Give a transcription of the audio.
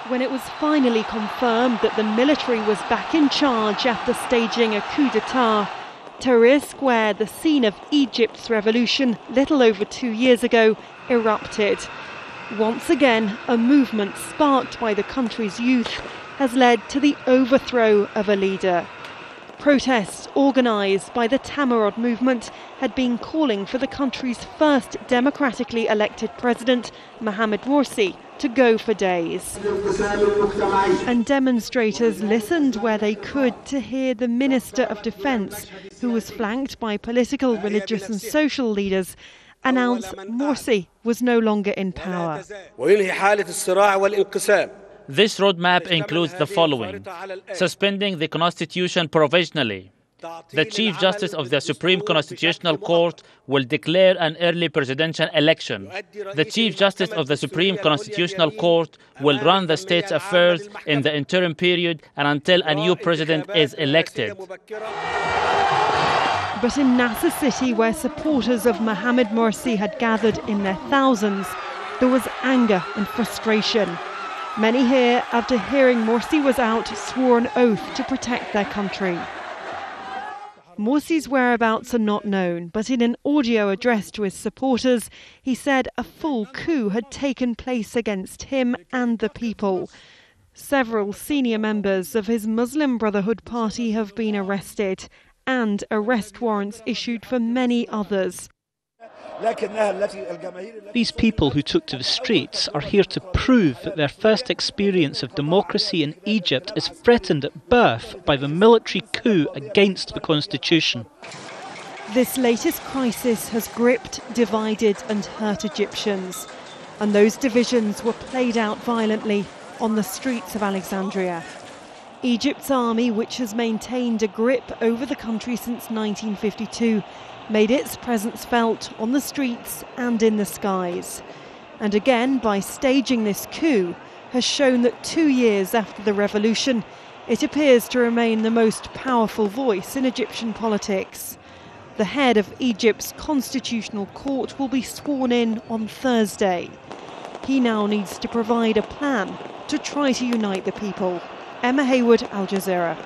when it was finally confirmed that the military was back in charge after staging a coup d'etat. Tahrir Square, the scene of Egypt's revolution little over 2 years ago, erupted. Once again, a movement sparked by the country's youth has led to the overthrow of a leader. Protests organised by the Tamarod movement had been calling for the country's first democratically elected president, Mohammed Morsi, to go for days. And demonstrators listened where they could to hear the Minister of Defence, who was flanked by political, religious and social leaders, announce Morsi was no longer in power. This roadmap includes the following: suspending the Constitution provisionally. The Chief Justice of the Supreme Constitutional Court will declare an early presidential election. The Chief Justice of the Supreme Constitutional Court will run the state's affairs in the interim period and until a new president is elected. But in Nasser City, where supporters of Mohammed Morsi had gathered in their thousands, there was anger and frustration. Many here, after hearing Morsi was out, swore an oath to protect their country. Morsi's whereabouts are not known, but in an audio address to his supporters, he said a full coup had taken place against him and the people. Several senior members of his Muslim Brotherhood party have been arrested, and arrest warrants issued for many others. These people who took to the streets are here to prove that their first experience of democracy in Egypt is threatened at birth by the military coup against the constitution. This latest crisis has gripped, divided and hurt Egyptians. And those divisions were played out violently on the streets of Alexandria. Egypt's army, which has maintained a grip over the country since 1952, made its presence felt on the streets and in the skies. And again, by staging this coup, has shown that 2 years after the revolution, it appears to remain the most powerful voice in Egyptian politics. The head of Egypt's constitutional court will be sworn in on Thursday. He now needs to provide a plan to try to unite the people. Emma Hayward, Al Jazeera.